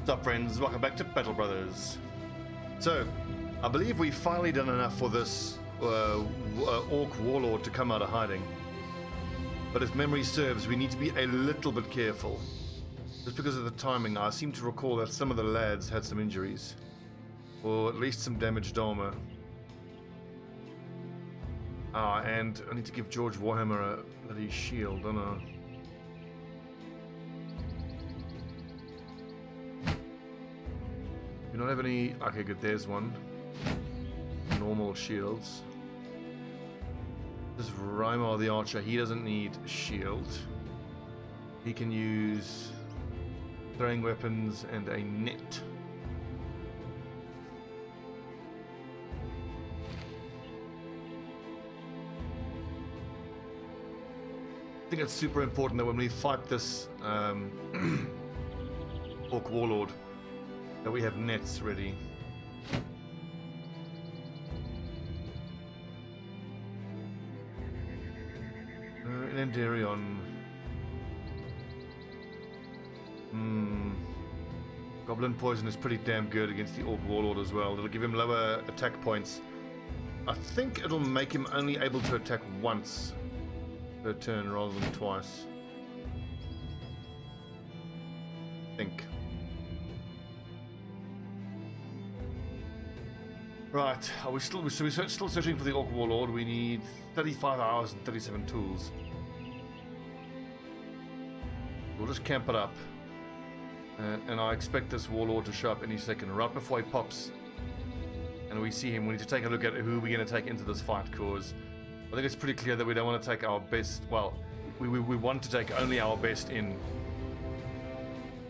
What's up, friends? Welcome back to Battle Brothers. So, I believe we've finally done enough for this orc warlord to come out of hiding. But if memory serves, we need to be a little bit careful. Just because of the timing, I seem to recall that some of the lads had some injuries. Or at least some damaged armor. Ah, and I need to give George Warhammer a bloody shield, don't I? You don't have any... Okay, good, there's one. Normal shields. This Reimar the Archer, he doesn't need a shield. He can use throwing weapons and a net. I think it's super important that when we fight this orc warlord, that we have nets ready. In Endarion. Goblin poison is pretty damn good against the orc warlord as well. It'll give him lower attack points. I think it'll make him only able to attack once per turn rather than twice. I think. Right, are we still searching for the orc warlord? We need 35 hours and 37 tools. We'll just camp it up. And I expect this warlord to show up any second, right before he pops. And we see him, we need to take a look at who we're going to take into this fight, because I think it's pretty clear that we don't want to take our best, well, we want to take only our best in.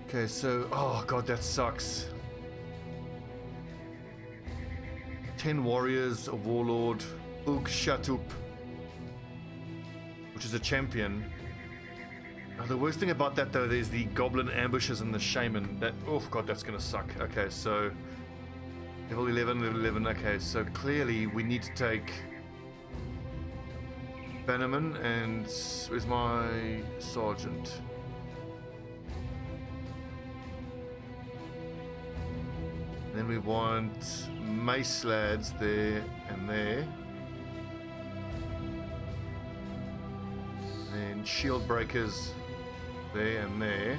Okay, so, oh god, that sucks. 10 warriors, a warlord, Ug Shatup, which is a champion. The worst thing about that though is the goblin ambushes and the shaman. That, oh god, that's gonna suck. Okay, so level 11, okay, so clearly we need to take Bannerman and where's my sergeant? And then we want mace lads there and there. And shield breakers there and there.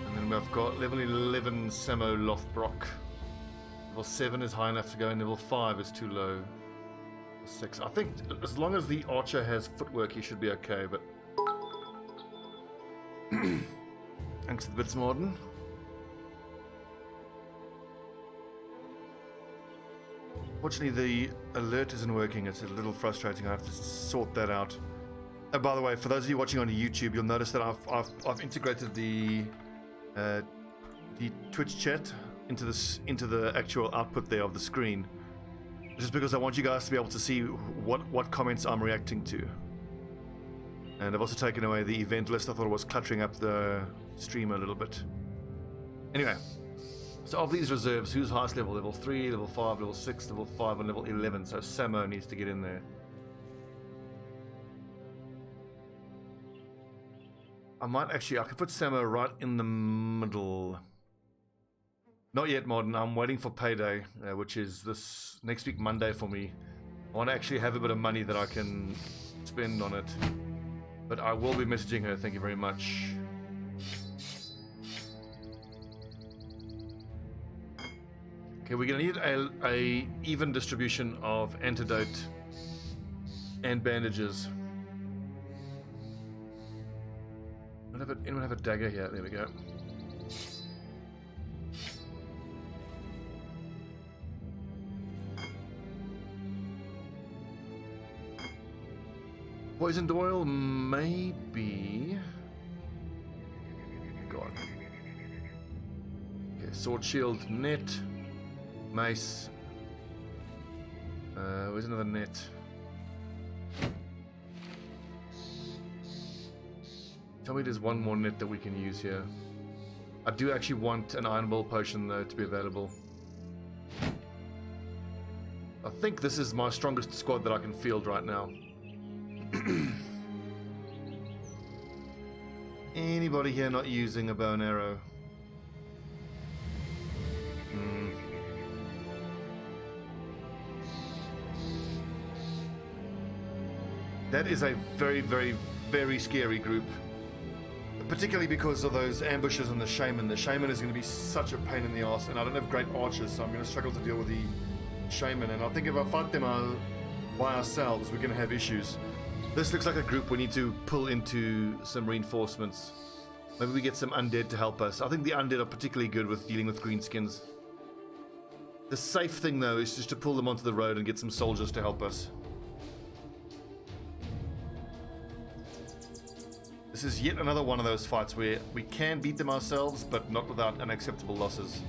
And then we've got level 11 Samo Lothbrok. Level 7 is high enough to go, and level 5 is too low. 6. I think as long as the archer has footwork, he should be okay, but... Thanks to the bits, Morden. Fortunately, the alert isn't working. It's a little frustrating. I have to sort that out. And by the way, for those of you watching on YouTube, you'll notice that I've integrated the Twitch chat into the actual output there of the screen, just because I want you guys to be able to see what comments I'm reacting to. And I've also taken away the event list. I thought it was cluttering up the stream a little bit. Anyway. So of these reserves, who's highest level? Level 3, level 5, level 6, level 5, and level 11. So Samo needs to get in there. I could put Samo right in the middle. Not yet, Modern. I'm waiting for payday, which is this next week, Monday for me. I want to actually have a bit of money that I can spend on it. But I will be messaging her, thank you very much. Okay, we're going to need a even distribution of antidote and bandages. Anyone have a dagger here? There we go. Poisoned oil, maybe. God. Okay, sword, shield, net. Mace. Where's another net? Tell me there's one more net that we can use here. I do actually want an Iron Ball potion though to be available. I think this is my strongest squad that I can field right now. Anybody here not using a bow and arrow? That is a very, very, very scary group. Particularly because of those ambushes and the shaman. The shaman is going to be such a pain in the ass, and I don't have great archers, so I'm going to struggle to deal with the shaman. And I think if I fight them by ourselves, we're going to have issues. This looks like a group we need to pull into some reinforcements. Maybe we get some undead to help us. I think the undead are particularly good with dealing with greenskins. The safe thing, though, is just to pull them onto the road and get some soldiers to help us. This is yet another one of those fights where we can beat them ourselves, but not without unacceptable losses.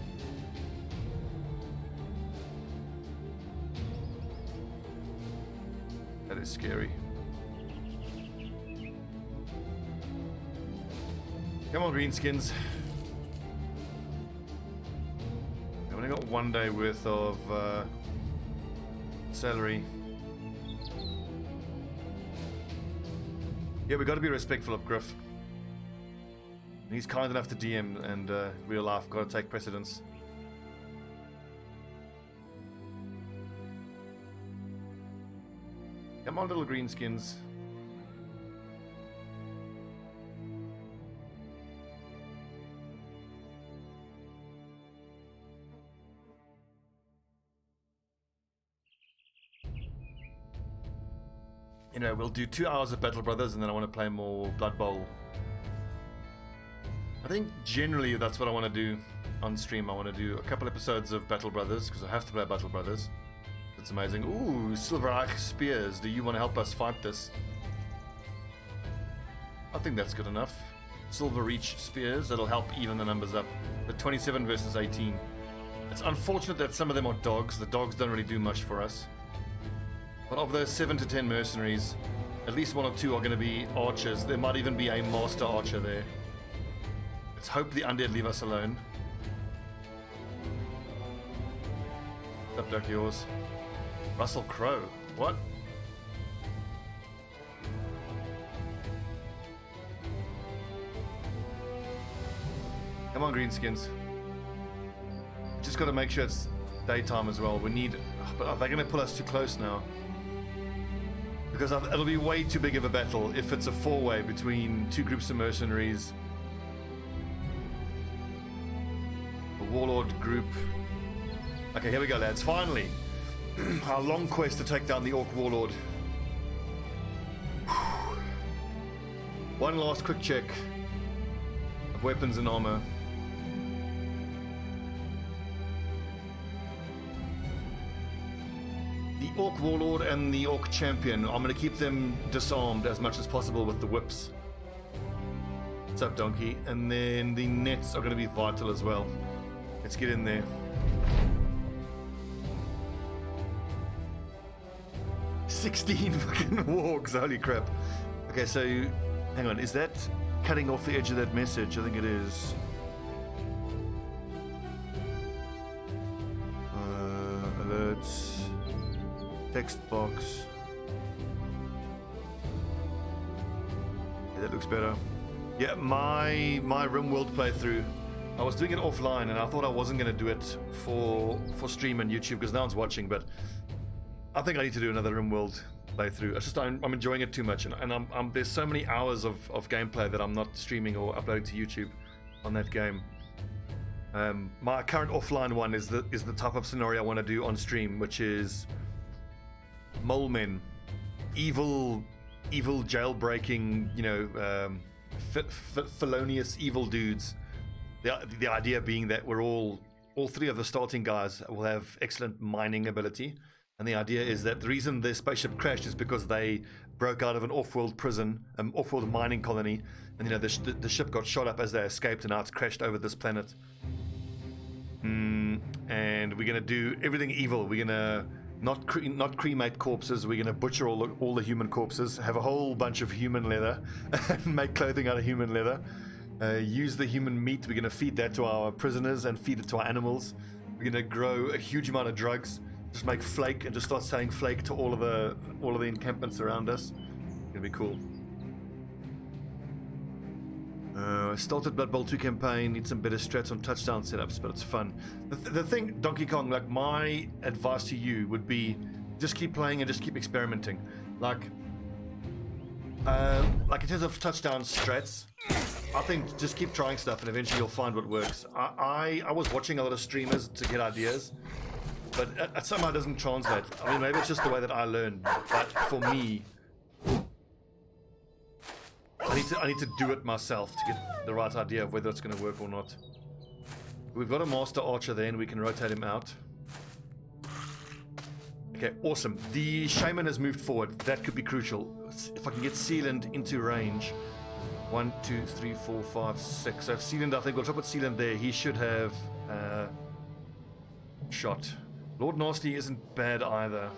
That is scary. Come on, greenskins. I've only got 1 day worth of salary. Yeah, we got to be respectful of Griff. He's kind enough to DM, and real life got to take precedence. Come on, little greenskins. You know, we'll do 2 hours of Battle Brothers, and then I want to play more Blood Bowl. I think generally that's what I want to do on stream. I want to do a couple episodes of Battle Brothers, because I have to play Battle Brothers. It's amazing. Ooh, Silverreich Spears. Do you want to help us fight this? I think that's good enough. Silverreach Spears. That'll help even the numbers up. The 27 versus 18. It's unfortunate that some of them are dogs. The dogs don't really do much for us. But of those 7 to 10 mercenaries, at least 1 or 2 are going to be archers. There might even be a master archer there. Let's hope the undead leave us alone. What's up, Duck Yours? Russell Crowe. What? Come on, greenskins. Just got to make sure it's daytime as well. We need... But are they going to pull us too close now? Because it'll be way too big of a battle if it's a 4-way between 2 groups of mercenaries. A warlord group. Okay, here we go, lads. Finally, our long quest to take down the orc warlord. One last quick check of weapons and armor. The orc warlord and the orc champion, I'm going to keep them disarmed as much as possible with the whips. What's up, donkey? And then the nets are going to be vital as well. Let's get in there. "16 fucking wargs, holy crap." Okay, so hang on, is that cutting off the edge of that message? I think it is. Alerts. Text box. Yeah, that looks better. Yeah, my RimWorld playthrough, I was doing it offline, and I thought I wasn't going to do it for stream and YouTube because no one's watching, but I think I need to do another RimWorld playthrough. It's just I'm enjoying it too much, and I'm there's so many hours of gameplay that I'm not streaming or uploading to YouTube on that game. My current offline one is the type of scenario I want to do on stream, which is mole men, evil jailbreaking, you know, felonious evil dudes. The idea being that we're all 3 of the starting guys will have excellent mining ability, and the idea is that the reason their spaceship crashed is because they broke out of an off-world prison, off-world mining colony, and you know the ship got shot up as they escaped, and now it's crashed over this planet. And we're gonna do everything evil. We're gonna not cremate corpses. We're gonna butcher all the human corpses, have a whole bunch of human leather, and make clothing out of human leather. Use the human meat. We're gonna feed that to our prisoners and feed it to our animals. We're gonna grow a huge amount of drugs. Just make flake and just start selling flake to all of the encampments around us. It's gonna be cool. Started Blood Bowl 2 campaign, need some better strats on touchdown setups, but it's fun. The thing, Donkey Kong, like my advice to you would be just keep playing and just keep experimenting. Like, Like in terms of touchdown strats, I think just keep trying stuff and eventually you'll find what works. I was watching a lot of streamers to get ideas, but it somehow doesn't translate. I mean, maybe it's just the way that I learn, but for me, I need to do it myself to get the right idea of whether it's going to work or not. We've got a master archer there and we can rotate him out. Okay, awesome. The shaman has moved forward. That could be crucial. If I can get Sealand into range. 1, 2, 3, 4, 5, 6. So if Sealand, I think we'll drop with Sealand there. He should have shot. Lord Nasty isn't bad either.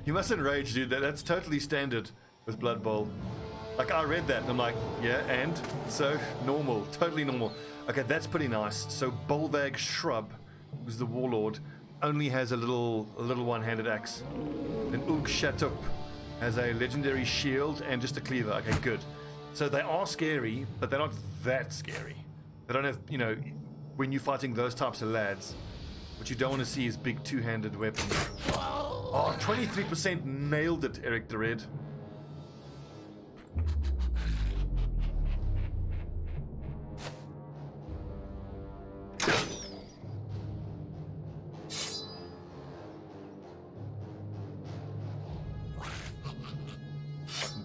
You mustn't rage, dude. That's totally standard with Blood Bowl. Like, I read that and I'm like, yeah, and? So, normal. Totally normal. Okay, that's pretty nice. So, Bolvag Shrub, who's the warlord, only has a little one-handed axe. Then Ug Shatup has a legendary shield and just a cleaver. Okay, good. So, they are scary, but they're not that scary. They don't have, you know, when you're fighting those types of lads, what you don't want to see is big two-handed weapons. Oh, 23% nailed it, Eric the Red.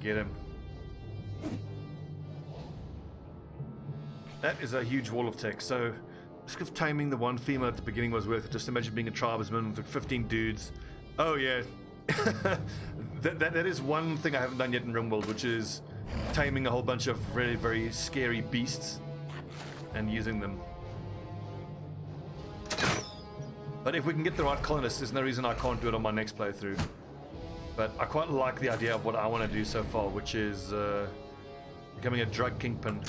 Get him. That is a huge wall of tech. So, just if taming the one female at the beginning was worth it, just imagine being a tribesman with 15 dudes. Oh yeah, that is one thing I haven't done yet in Rimworld, which is taming a whole bunch of very, very scary beasts and using them. But if we can get the right colonists, there's no reason I can't do it on my next playthrough. But I quite like the idea of what I want to do so far, which is becoming a drug kingpin.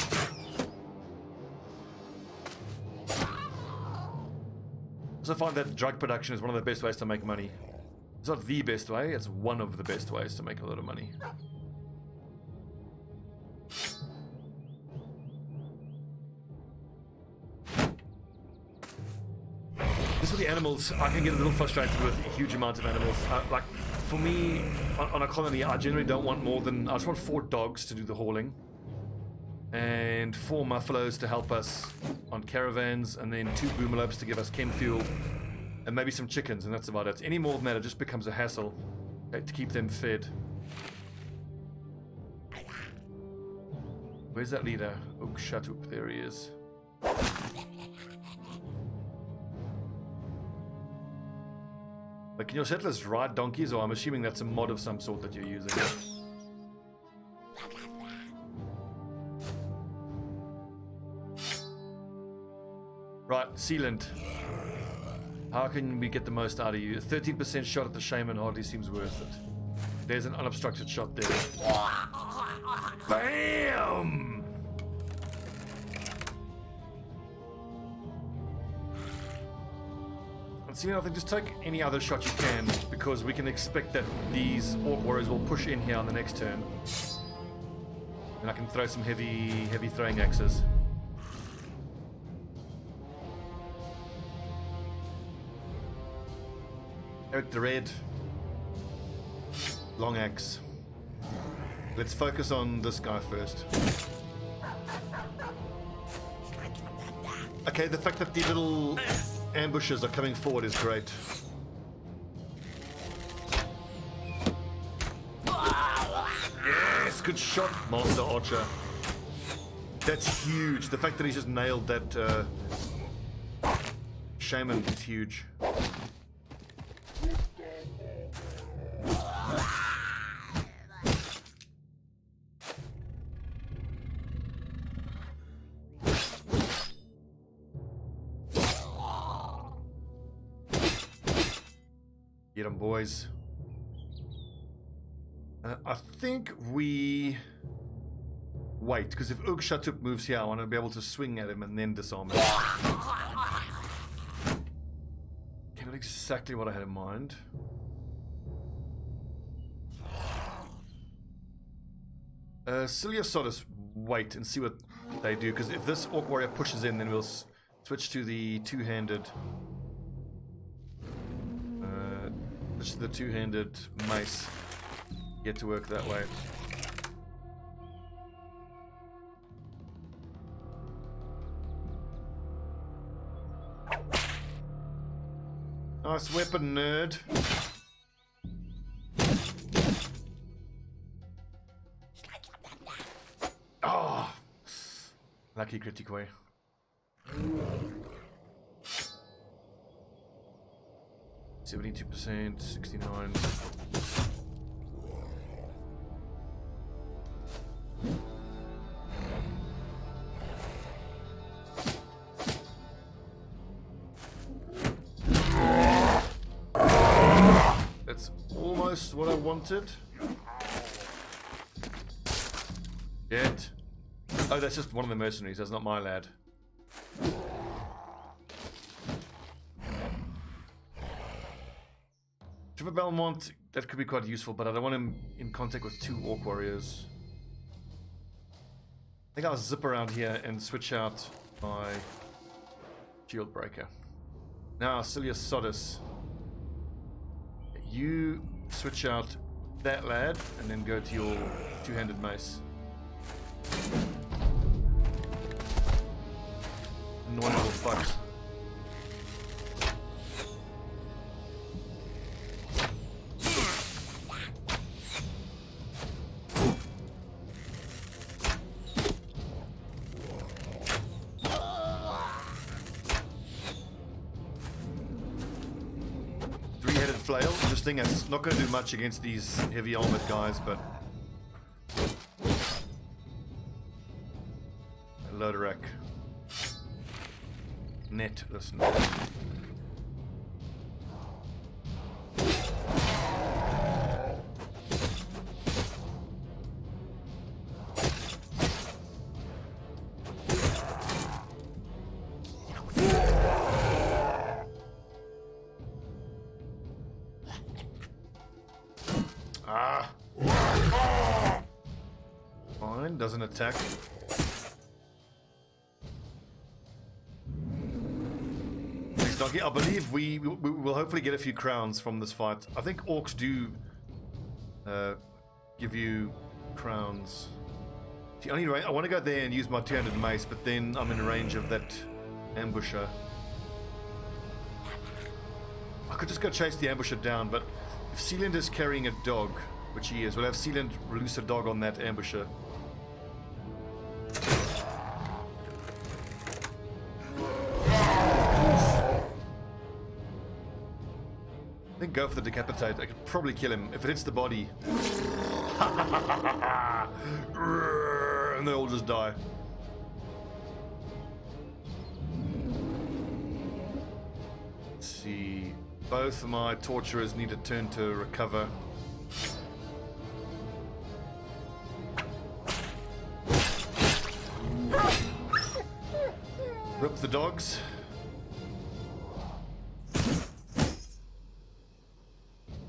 I find that drug production is one of the best ways to make money. It's not the best way, it's one of the best ways to make a lot of money. This with the animals, I can get a little frustrated with a huge amount of animals. Like, for me, on a colony, I generally don't want more than... I just want 4 dogs to do the hauling. And 4 muffaloes to help us on caravans, and then 2 boomalopes to give us chem fuel, and maybe some chickens, and that's about it. Any more than that, it just becomes a hassle to keep them fed. Where's that leader? Oh, shut up. There he is. Like, can your settlers ride donkeys, or I'm assuming that's a mod of some sort that you're using? Right, Sealand. How can we get the most out of you? A 13% shot at the shaman hardly seems worth it. There's an unobstructed shot there. BAM! And see, I think just take any other shot you can, because we can expect that these orc warriors will push in here on the next turn. And I can throw some heavy throwing axes. Eric the Red. Long axe. Let's focus on this guy first. Okay, the fact that the little ambushes are coming forward is great. Yes, good shot, Master Archer. That's huge. The fact that he's just nailed that shaman is huge. Get them, boys. I think we wait, because if Ug Shatup moves here, I want to be able to swing at him and then disarm him. Okay, not exactly what I had in mind. Cilia Sodus, wait and see what they do, because if this orc warrior pushes in, then we'll switch to the two-handed. Switch to the two-handed mace. Get to work that way. Nice weapon, nerd. Oh, lucky critical. 72%, 69. That's almost what I wanted. Yet. Oh, that's just one of the mercenaries. That's not my lad. Trevor Belmont, that could be quite useful, but I don't want him in contact with two orc warriors. I think I'll zip around here and switch out my shield breaker. Now, Silius Sodus, you switch out that lad and then go to your two-handed mace. Annoying little fucks. Three-headed flail, interesting. It's not going to do much against these heavy armored guys, but Lodorak. Net, listen. Ah. Fine, doesn't attack. I believe we will hopefully get a few crowns from this fight. I think orcs do give you crowns. See, I want to go there and use my two-handed mace, but then I'm in range of that ambusher. I could just go chase the ambusher down, but if Sealand is carrying a dog, which he is, we'll have Sealand release a dog on that ambusher. I think go for the decapitate. I could probably kill him if it hits the body. And they all just die. Let's see. Both of my torturers need a turn to recover. Rip the dogs.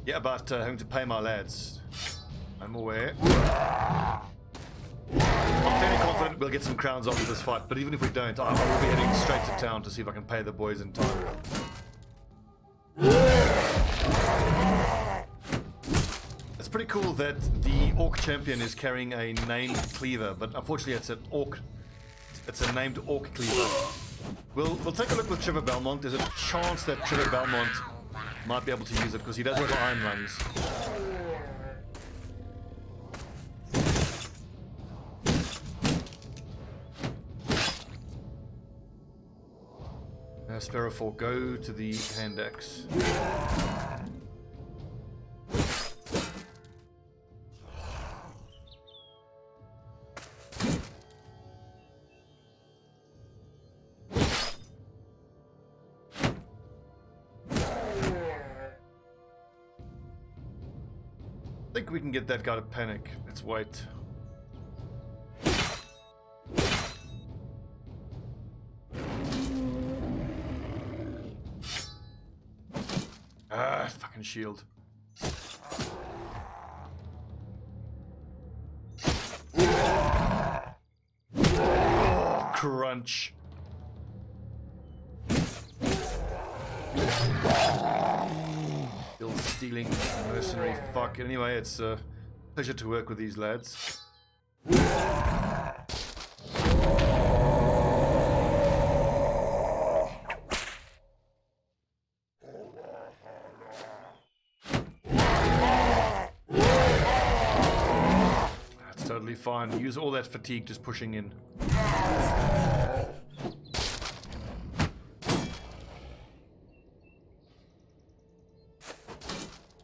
Yeah, about having to pay my lads. I'm aware. I'm fairly confident we'll get some crowns after this fight, but even if we don't, I will be heading straight to town to see if I can pay the boys in time. It's pretty cool that the orc champion is carrying a named cleaver, but unfortunately it's an orc. It's a named orc cleaver. We'll take a look with Trevor Belmont. There's a chance that Trevor Belmont might be able to use it because he does have iron lungs. Sparrowfork, go to the hand axe. I think we can get that guy to panic. Let's wait. Ah, fucking shield. crunch. Still stealing mercenary fuck. Anyway, it's a pleasure to work with these lads. That's totally fine. Use all that fatigue just pushing in.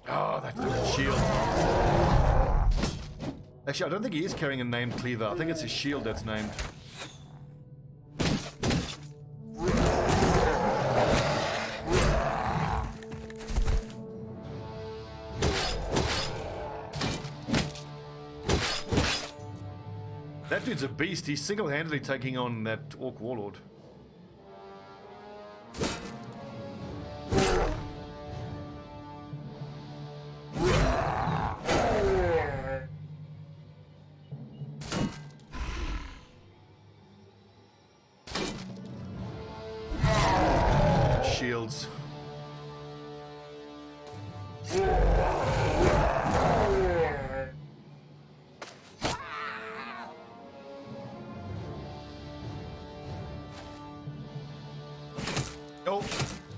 Oh, that fucking shield. Actually, I don't think he is carrying a named cleaver. I think it's his shield that's named. That dude's a beast. He's single-handedly taking on that orc warlord. Shields.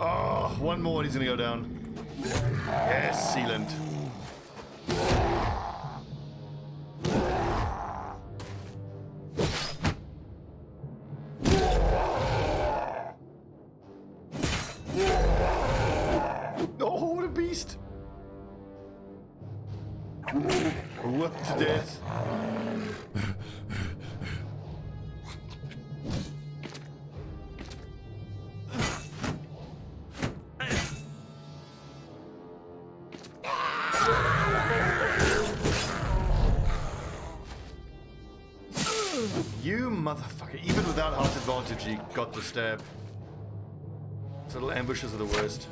Oh, one more and he's gonna go down. Yes, sealant. Oh, what a beast! Whooped to death. You motherfucker. Even without heart advantage, he got the stab. These little ambushes are the worst.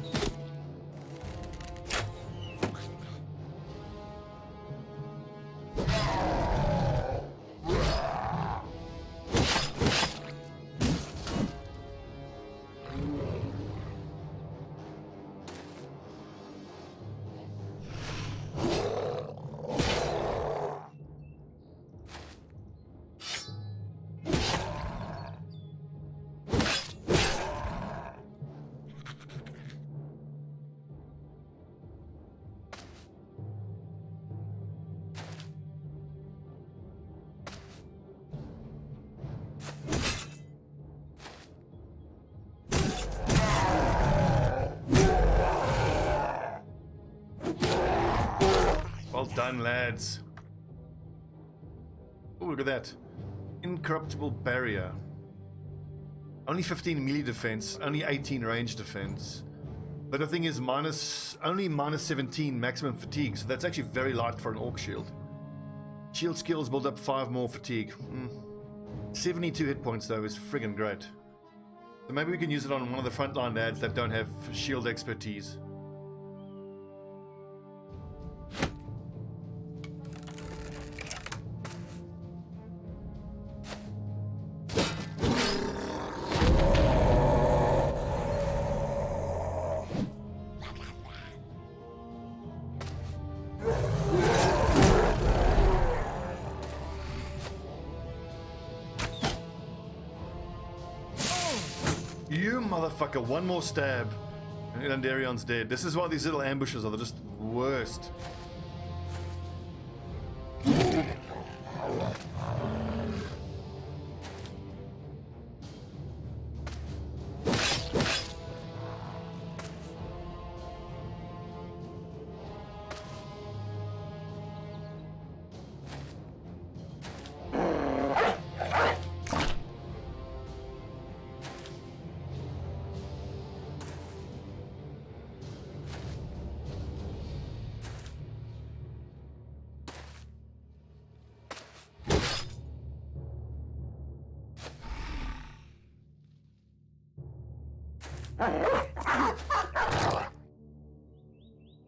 Well done, lads. Oh, look at that. Incorruptible barrier. Only 15 melee defense, only 18 range defense. But the thing is, only minus 17 maximum fatigue, so that's actually very light for an orc shield. Shield skills build up 5 more fatigue. 72 hit points though is friggin' great. So maybe we can use it on one of the frontline lads that don't have shield expertise. You motherfucker, one more stab and Darion's dead. This is why these little ambushes are just worst.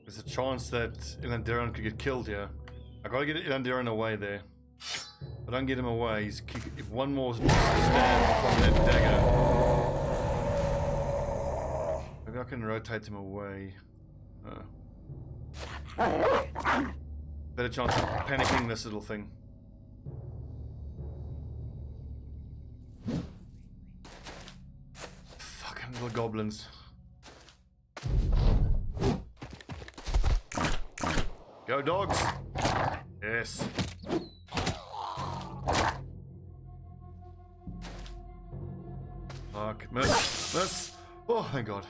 There's a chance that Ilandaron could get killed here. I gotta get Ilandaron away there. But don't get him away. He's if one more stab from that dagger. Maybe I can rotate him away. Better chance of panicking this little thing. Fucking little goblins. Go dogs! Yes. Fuck. Miss. Miss. Oh, thank God.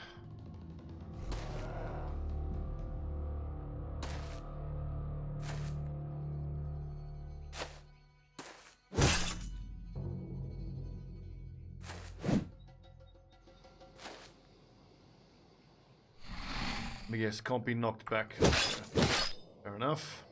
But yes, can't be knocked back. Fair enough.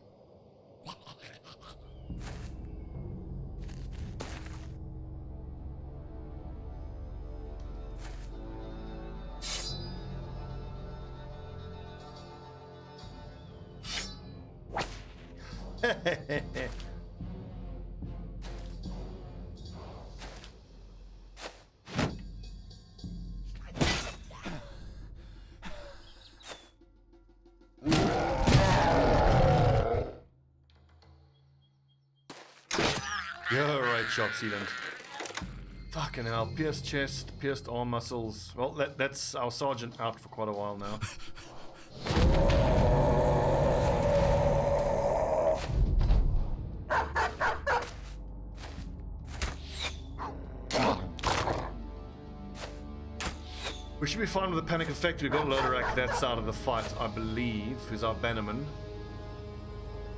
You're right, shot sealant. Fucking hell, pierced chest, pierced arm muscles. Well, that's our sergeant out for quite a while now. We should be fine with the panic effect. We've got Loderak that side of the fight, I believe, who's our bannerman.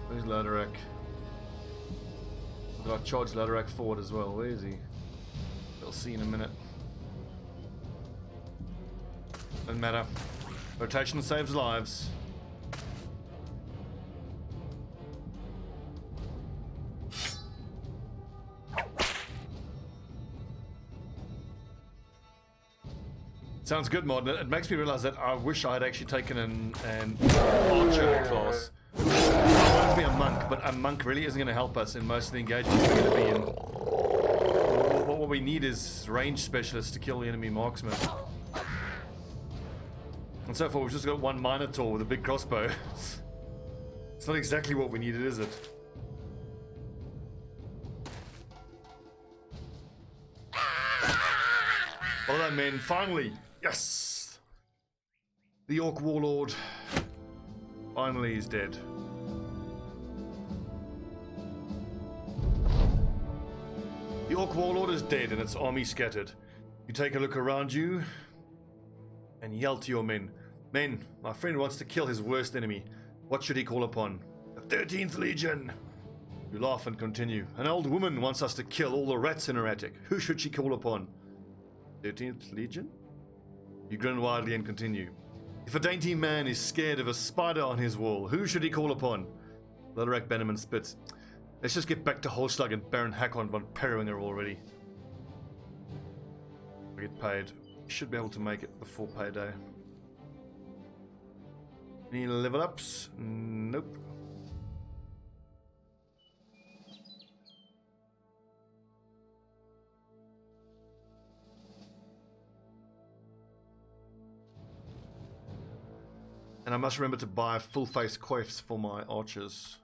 Where's Loderak? We've got charged Loderak forward as well. Where is he? We'll see in a minute. Doesn't matter. Rotation saves lives. Sounds good, Mod. It makes me realize that I wish I had actually taken an archer class. I wanted to be a monk, but a monk really isn't going to help us in most of the engagements we're going to be in. What we need is range specialists to kill the enemy marksmen. And so far we've just got one Minotaur with a big crossbow. It's not exactly what we needed, is it? Well done, men. Finally! Yes! The Orc warlord finally is dead. The Orc warlord is dead and its army scattered. You take a look around you and yell to your men. Men, my friend wants to kill his worst enemy. What should he call upon? The 13th Legion! You laugh and continue. An old woman wants us to kill all the rats in her attic. Who should she call upon? 13th Legion? You grin widely and continue. If a dainty man is scared of a spider on his wall, who should he call upon? Loderak Bannerman spits. Let's just get back to Holschlag and Baron Hakon von Periwinger already. I get paid. Should be able to make it before payday. Any level ups? Nope. And I must remember to buy full face coifs for my archers.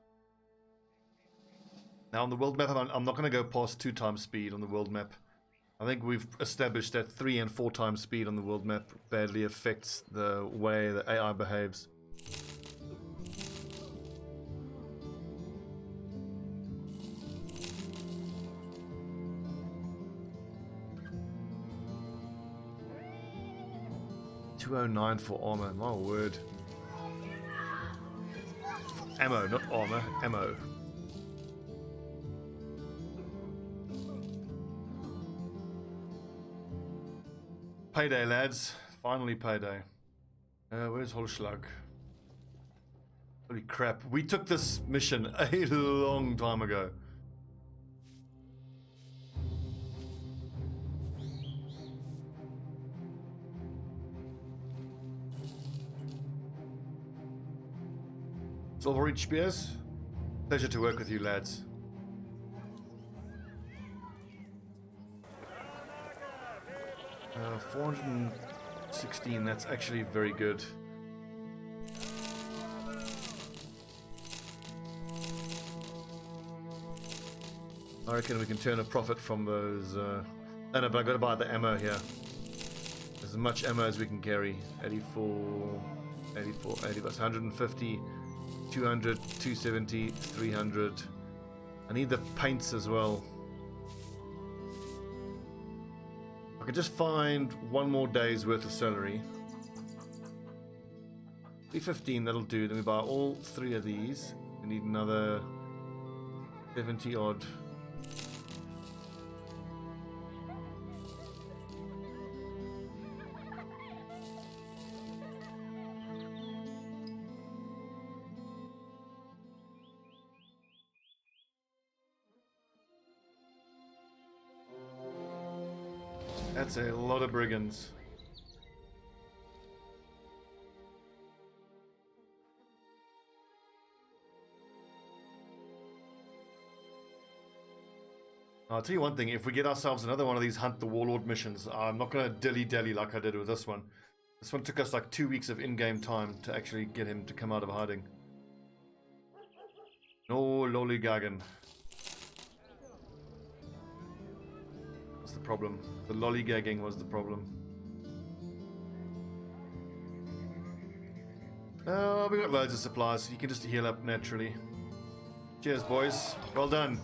Now on the world map, I'm not going to go past 2 times speed on the world map. I think we've established that 3 and 4 times speed on the world map badly affects the way the AI behaves. $209 for armor, my word. Ammo, not armor, ammo. Payday, lads. Finally payday. Where's Holschlag? Holy crap. We took this mission a long time ago. Silver Reach Spears. Pleasure to work with you, lads. 416, that's actually very good. I reckon we can turn a profit from those. Oh no, but I gotta buy the ammo here. As much ammo as we can carry. 84, 84, 80 plus 150, 200, 270, 300. I need the paints as well. I can just find one more day's worth of salary. 315, that'll do. Then we buy all 3 of these. We need another 70 odd. That's a lot of brigands. I'll tell you one thing, if we get ourselves another one of these Hunt the Warlord missions, I'm not going to dilly-dally like I did with this one. This one took us like 2 weeks of in-game time to actually get him to come out of hiding. No lollygagging. What's the problem? The lollygagging was the problem. Oh, we got loads of supplies, so you can just heal up naturally. Cheers, boys. Well done.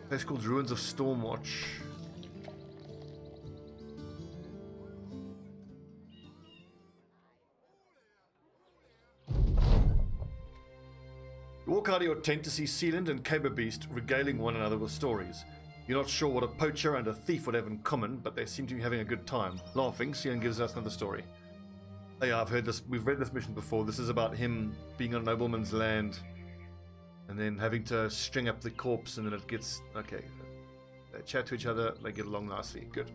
Place called Ruins of Stormwatch. You walk out of your tent to see Sealand and Caber Beast regaling one another with stories. You're not sure what a poacher and a thief would have in common, but they seem to be having a good time. Laughing, Sealand gives us another story. Oh yeah, I've heard this. We've read this mission before. This is about him being on nobleman's land and then having to string up the corpse, and then it gets... Okay. They chat to each other, they get along nicely. Good.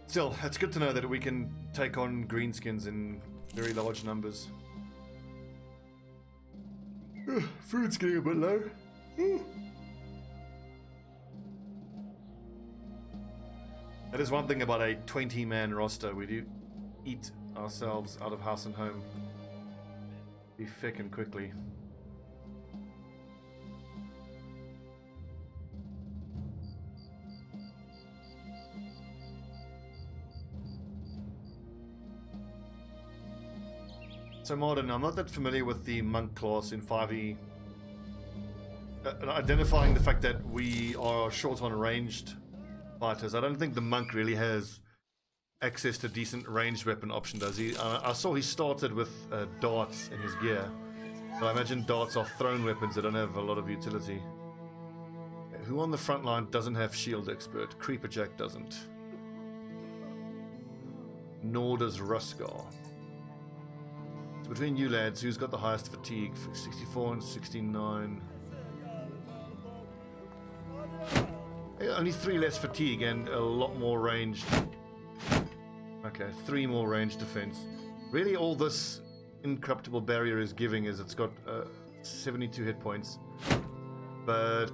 Still, it's good to know that we can take on greenskins in very large numbers. Food's getting a bit low. That is one thing about a 20-man roster. We do eat ourselves out of house and home. Be thick and quickly. So Martin, I'm not that familiar with the monk class in 5e. Identifying the fact that we are short on ranged fighters, I don't think the monk really has access to decent ranged weapon option, does he? I saw he started with darts in his gear, but I imagine darts are thrown weapons that don't have a lot of utility. Who on the front line doesn't have shield expert? Creeper Jack doesn't. Nor does Ruskar. So between you lads, who's got the highest fatigue? 64 and 69. Only 3 less fatigue and a lot more ranged. Okay, 3 more ranged defense. Really, all this incorruptible barrier is giving is it's got 72 hit points, but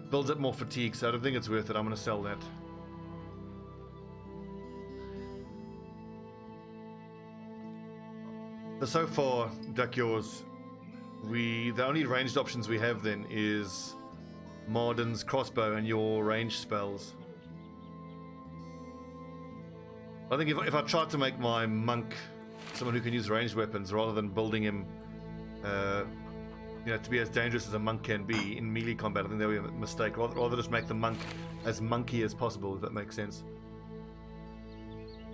builds up more fatigue, so I don't think it's worth it. I'm going to sell that. So far, Duck Yours, the only ranged options we have then is Marden's crossbow and your ranged spells. I think if I tried to make my monk someone who can use ranged weapons rather than building him to be as dangerous as a monk can be in melee combat, I think that would be a mistake. Rather just make the monk as monkey as possible, if that makes sense.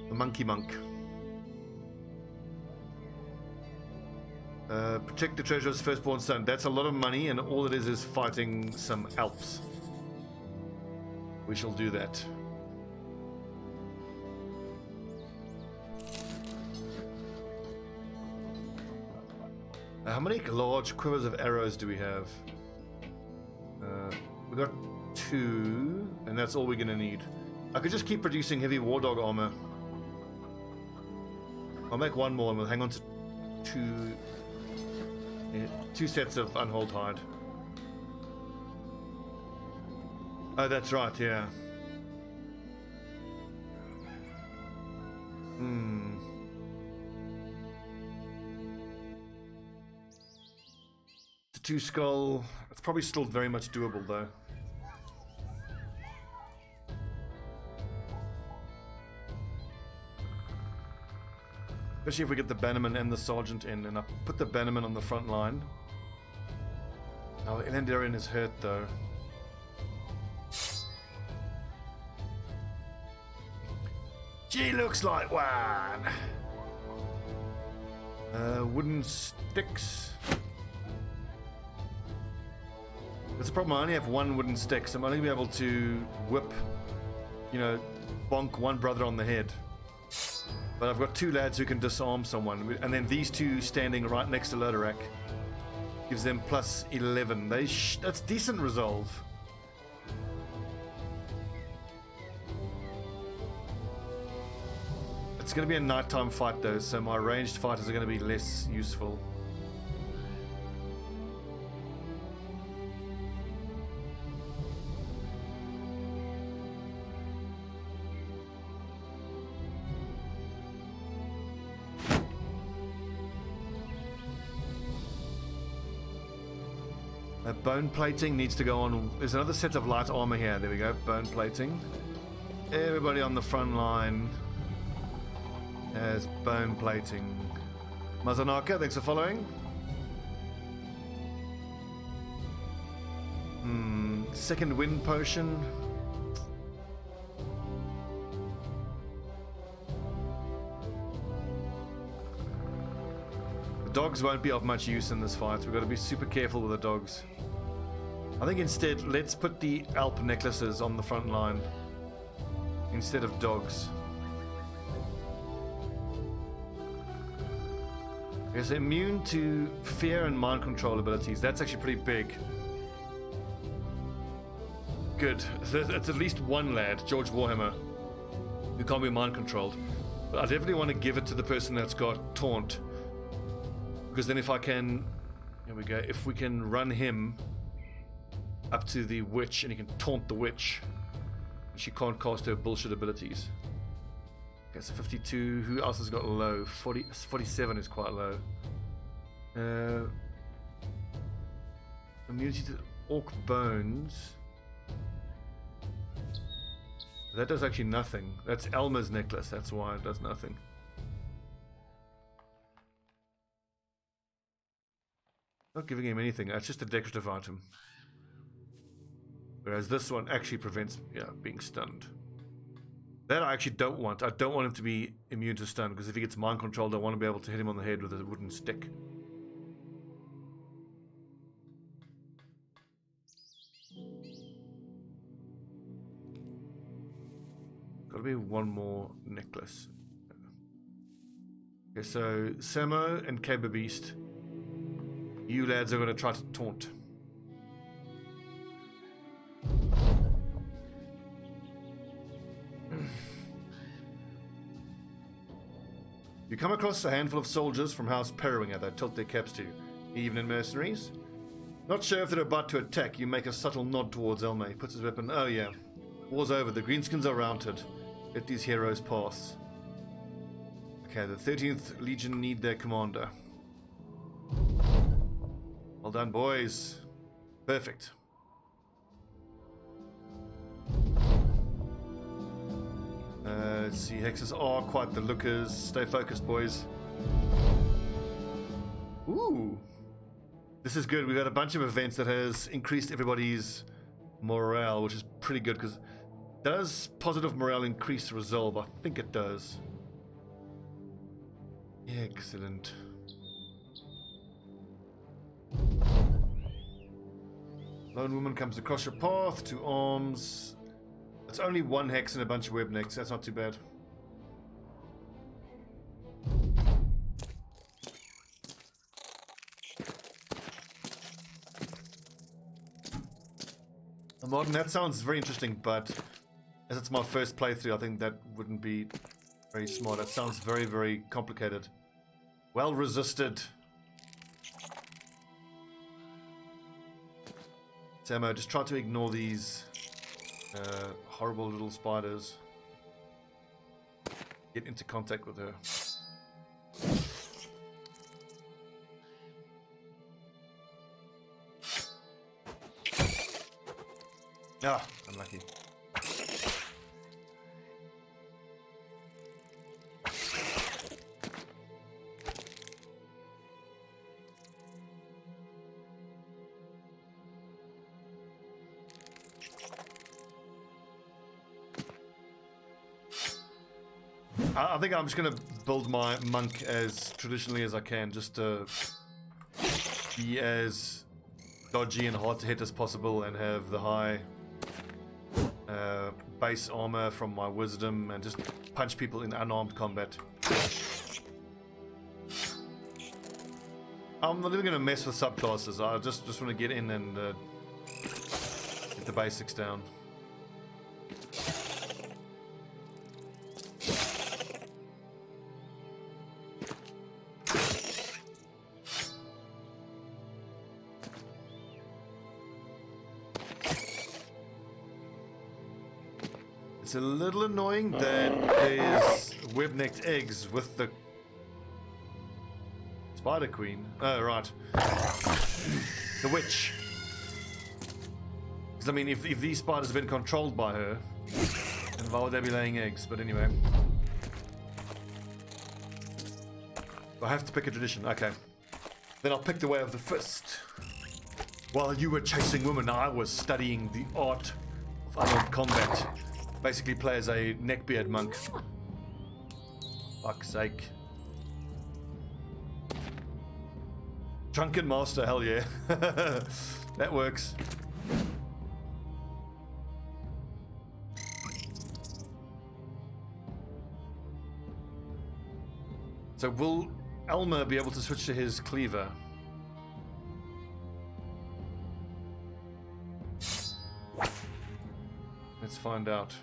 The monkey monk. Protect the treasurer's firstborn son. That's a lot of money, and all it is fighting some Alps. We shall do that. How many large quivers of arrows do we have? We got 2, and that's all we're going to need. I could just keep producing heavy war dog armor. I'll make one more and we'll hang on to two sets of unhold hide. Oh, that's right, yeah. It's a 2 skull. It's probably still very much doable though. Especially if we get the bannerman and the sergeant in, and I put the bannerman on the front line. Our Elendarian is hurt though. She looks like one. Wooden sticks. That's the problem. I only have 1 wooden stick, so I'm only gonna be able to whip, you know, bonk one brother on the head. But I've got 2 lads who can disarm someone, and then these 2 standing right next to Lodorak gives them plus 11. That's decent resolve. It's going to be a nighttime fight though, so my ranged fighters are going to be less useful. Bone plating needs to go on. There's another set of light armor here. There we go. Bone plating. Everybody on the front line has bone plating. Mazanaka, thanks for following. Second wind potion. The dogs won't be of much use in this fight. We've got to be super careful with the dogs. I think instead, let's put the Alp necklaces on the front line instead of dogs. It's immune to fear and mind control abilities. That's actually pretty big. Good. So it's at least 1 lad, George Warhammer, who can't be mind controlled. But I definitely want to give it to the person that's got taunt. Because then if I can... Here we go. If we can run him up to the witch and he can taunt the witch, she can't cast her bullshit abilities. Okay, so 52. Who else has got low? 47 is quite low. Immunity to orc bones. That does actually nothing. That's Elmer's necklace. That's why it does nothing. Not giving him anything. That's just a decorative item. Whereas this one actually prevents, being stunned. That I actually don't want. I don't want him to be immune to stun, because if he gets mind controlled, I want to be able to hit him on the head with a wooden stick. Gotta be 1 more necklace. Okay, so Samo and Caber Beast, you lads are going to try to taunt. You come across a handful of soldiers from House Periwinger that tilt their caps to you, even in mercenaries. Not sure if they're about to attack, you make a subtle nod towards Elme. He puts his weapon. Oh yeah, war's over, the greenskins are routed. Let these heroes pass. Okay, the 13th Legion need their commander. Well done, boys. Perfect. Let's see, hexes are quite the lookers. Stay focused, boys. Ooh. This is good. We've got a bunch of events that has increased everybody's morale, which is pretty good, because does positive morale increase resolve? I think it does. Excellent. Lone woman comes across your path, 2 arms. It's only 1 hex and a bunch of web necks. That's not too bad. Modern, that sounds very interesting, but as it's my first playthrough, I think that wouldn't be Very smart. That sounds very, very complicated. Well resisted. Samo, just try to ignore these horrible little spiders. Get into contact with her. Ah, unlucky. I think I'm just gonna build my monk as traditionally as I can, just to be as dodgy and hard to hit as possible, and have the high base armor from my wisdom, and just punch people in unarmed combat. I'm not even gonna mess with subclasses. I just want to get in and get the basics down. It's a little annoying that there's web-necked eggs with the Spider Queen. Oh, right. The witch. Because, I mean, if these spiders have been controlled by her, then why would they be laying eggs? But anyway. I have to pick a tradition. Okay. Then I'll pick the way of the fist. While you were chasing women, I was studying the art of unarmed combat. Basically play as a neckbeard monk. Fuck's sake. Drunken master, hell yeah. That works. So will Elmer be able to switch to his cleaver? Let's find out.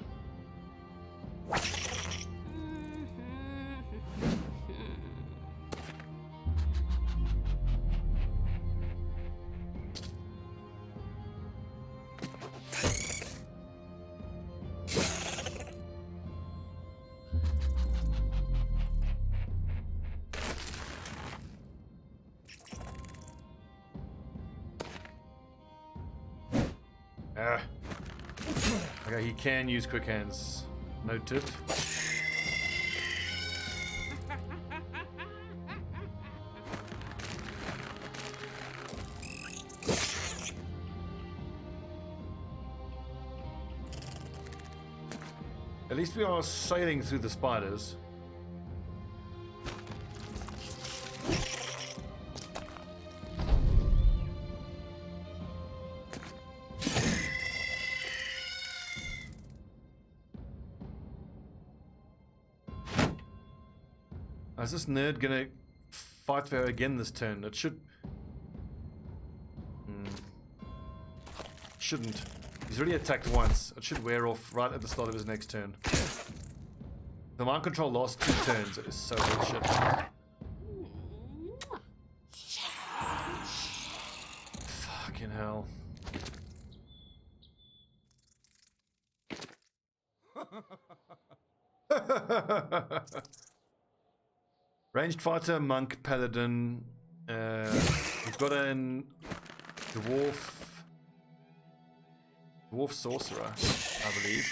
Okay, he can use quick hands. Noted. At least we are sailing through the spiders. Is this nerd gonna fight for her again this turn? It should... Shouldn't. He's already attacked once. It should wear off right at the start of his next turn. The mind control lasts 2 turns. It is so bullshit. Fucking hell. Ranged fighter, monk, paladin. We've got a dwarf sorcerer, I believe.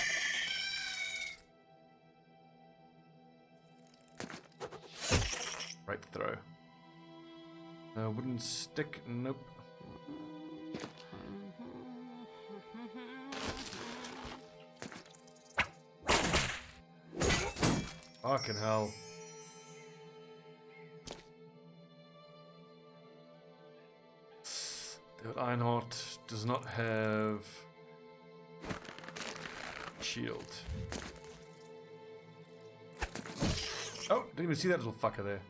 Right throw. Wooden stick, nope. Fucking hell. Ironheart does not have shield. Oh, didn't even see that little fucker there.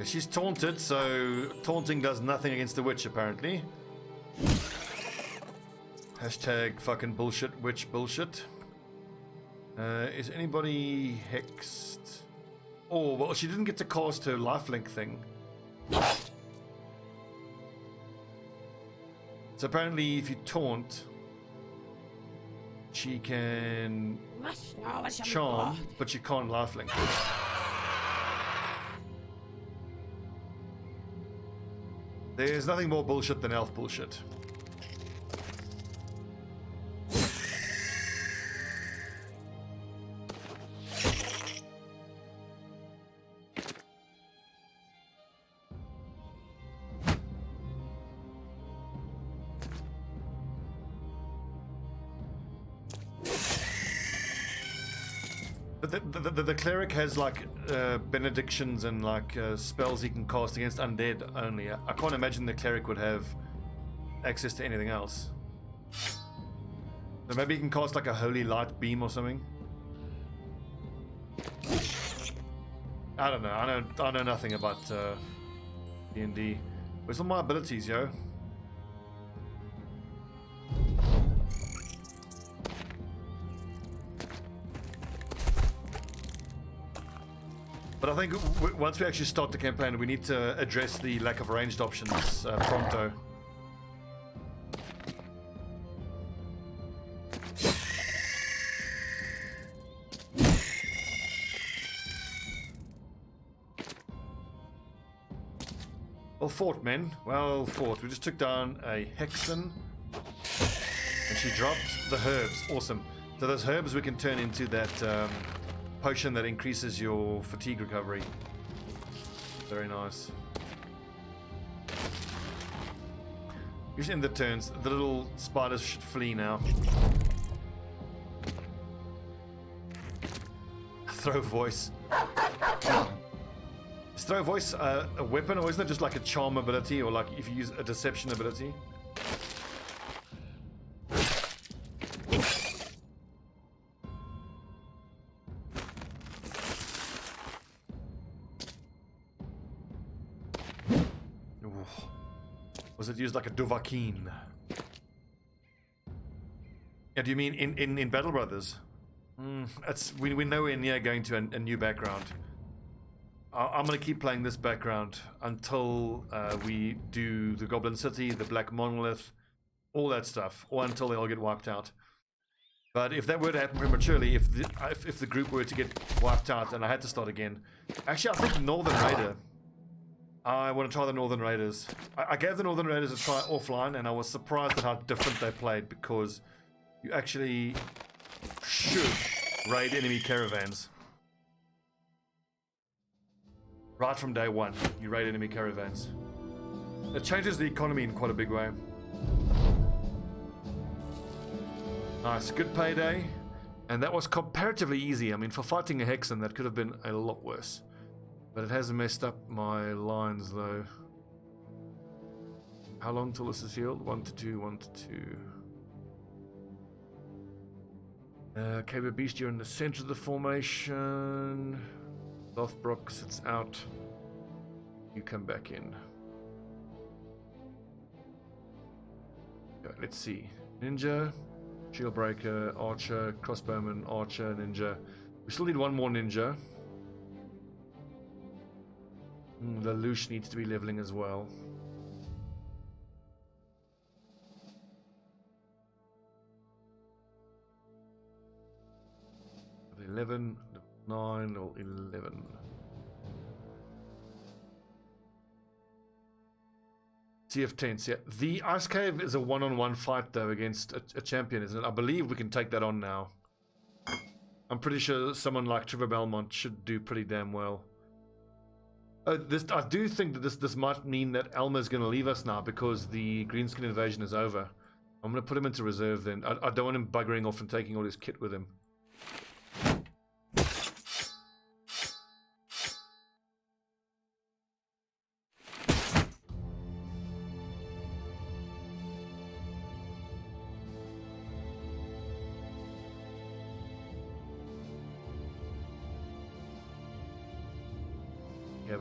She's taunted, so taunting does nothing against the witch, apparently. Hashtag fucking bullshit, witch bullshit. Is anybody hexed? Oh, well, she didn't get to cast her lifelink thing. So apparently if you taunt, she can charm, but she can't lifelink. There's nothing more bullshit than elf bullshit. But the cleric has like benedictions and like spells he can cast against undead only. I can't imagine the cleric would have access to anything else. So maybe he can cast like a holy light beam or something. I don't know. I know nothing about D&D. Where's all my abilities, yo? But I think once we actually start the campaign, we need to address the lack of ranged options pronto. Well fought, men. Well fought. We just took down a hexen. And she dropped the herbs. Awesome. So those herbs we can turn into that potion that increases your fatigue recovery. Very nice. Usually in the turns, the little spiders should flee now. Throw voice. Is throw voice a weapon, or isn't it just like a charm ability, or like if you use a deception ability? Was it used like a Dovahkiin? Yeah, do you mean in Battle Brothers? We're nowhere near going to a new background. I'm going to keep playing this background until we do the Goblin City, the Black Monolith, all that stuff, or until they all get wiped out. But if that were to happen prematurely, if the group were to get wiped out and I had to start again, actually I think Northern Raider. I want to try the Northern Raiders. I gave the Northern Raiders a try offline, and I was surprised at how different they played, because you actually should raid enemy caravans. Right from day one, you raid enemy caravans. It changes the economy in quite a big way. Nice, good payday. And that was comparatively easy. I mean, for fighting a hexen, that could have been a lot worse. But it has messed up my lines, though. How long till this is healed? 1 to 2, 1 to 2. Okay, but Beast, you're in the center of the formation. Lothbrok sits out. You come back in. Okay, let's see. Ninja, Shieldbreaker, Archer, Crossbowman, Archer, Ninja. We still need one more Ninja. The Lelouch needs to be leveling as well. 11, 9, or 11. CF Tents, yeah. The Ice Cave is a one-on-one fight, though, against a champion, isn't it? I believe we can take that on now. I'm pretty sure someone like Trevor Belmont should do pretty damn well. I do think that this might mean that Elmer's going to leave us now because the Greenskin invasion is over. I'm going to put him into reserve then. I don't want him buggering off and taking all his kit with him.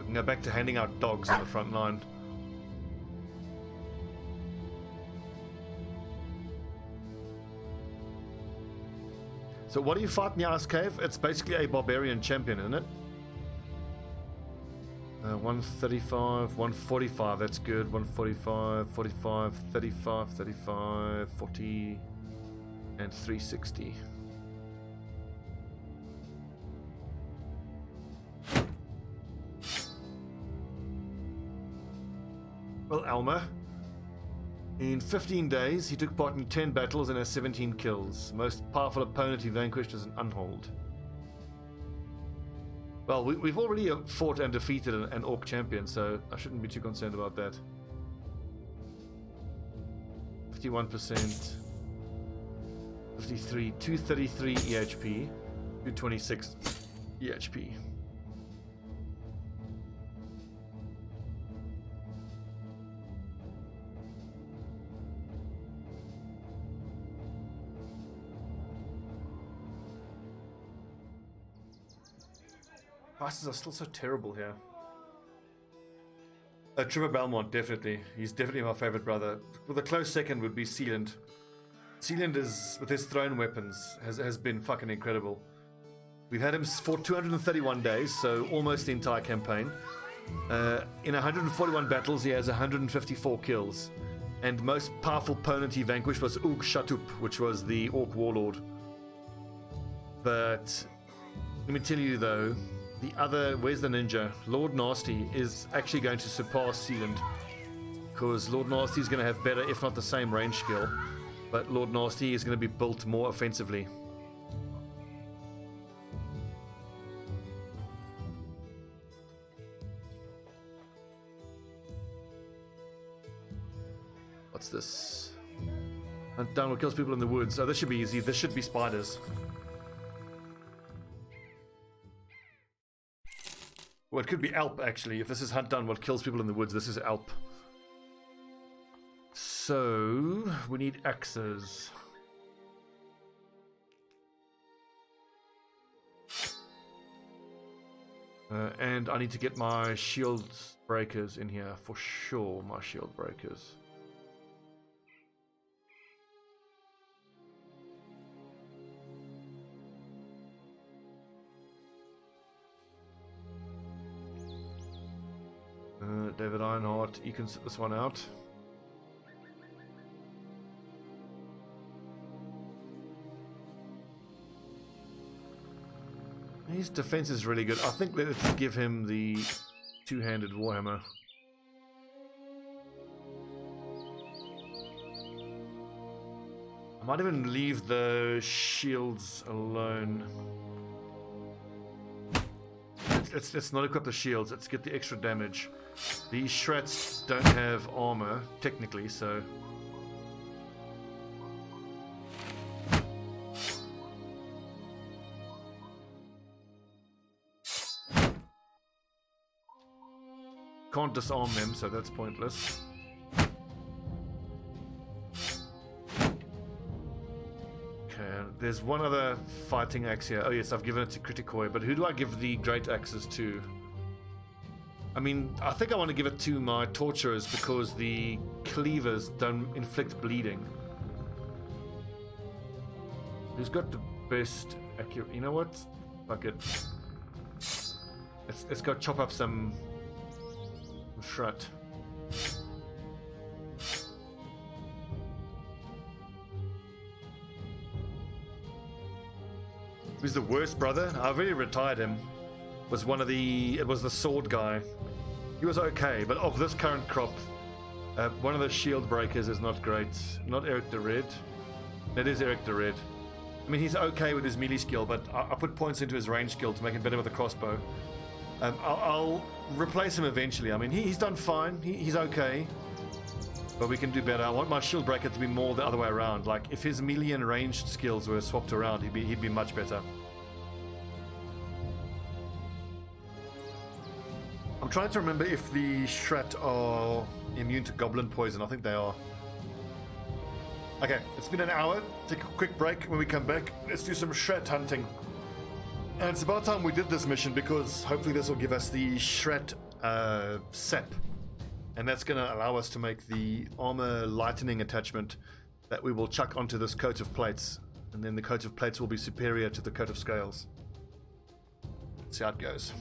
can go back to handing out dogs on the front line. So what do you fight in the Ice Cave? It's basically a barbarian champion, isn't it? 135, 145, that's good. 145, 45, 35, 35, 40, and 360. Well, Alma, in 15 days, he took part in 10 battles and has 17 kills. Most powerful opponent he vanquished is an unhold. Well, we've already fought and defeated an orc champion, so I shouldn't be too concerned about that. 51%, 53, 233 EHP, 226 EHP. Prices are still so terrible here. Trevor Belmont, definitely. He's definitely my favorite brother. Well, the close second would be Sealand. Sealand is, with his thrown weapons, has been fucking incredible. We've had him for 231 days, so almost the entire campaign. In 141 battles, he has 154 kills. And most powerful opponent he vanquished was Ug Shatup, which was the orc warlord. But let me tell you though, the other, where's the ninja? Lord Nasty is actually going to surpass Sealand, because Lord Nasty is going to have better, if not the same, range skill, but Lord Nasty is going to be built more offensively. What's this? Hunt down what kills people in the woods. Oh, this should be easy. This should be spiders. Well, it could be Alp, actually. If this is hunt down what kills people in the woods, this is Alp. So, we need axes. And I need to get my shield breakers in here, for sure, my shield breakers. David Ironheart, you can sit this one out. His defense is really good. I think let's give him the two-handed warhammer. I might even leave the shields alone. Let's not equip the shields, let's get the extra damage. These shrats don't have armor, technically, so... Can't disarm them, so that's pointless. There's one other fighting axe here. Oh yes, I've given it to Criticoi, but who do I give the great axes to? I mean, I think I want to give it to my torturers because the cleavers don't inflict bleeding. Who's got the best accurate? You know what? Fuck it. Let's go chop up some shrat. Who's the worst brother? I've already retired him. It was the sword guy. He was okay, but of this current crop, one of the shield breakers is not great. Not Eric the Red. That is Eric the Red. I mean, he's okay with his melee skill, but I put points into his range skill to make him better with the crossbow. I'll replace him eventually. I mean, he's done fine. He's okay. But we can do better. I want my shield breaker to be more the other way around. Like, if his melee and ranged skills were swapped around, he'd be much better. I'm trying to remember if the Shrat are immune to goblin poison. I think they are. Okay, it's been an hour. Take a quick break. When we come back, let's do some Shrat hunting. And it's about time we did this mission, because hopefully this will give us the Shrat sap, and that's going to allow us to make the armor lightening attachment that we will chuck onto this coat of plates, and then the coat of plates will be superior to the coat of scales. Let's see how it goes.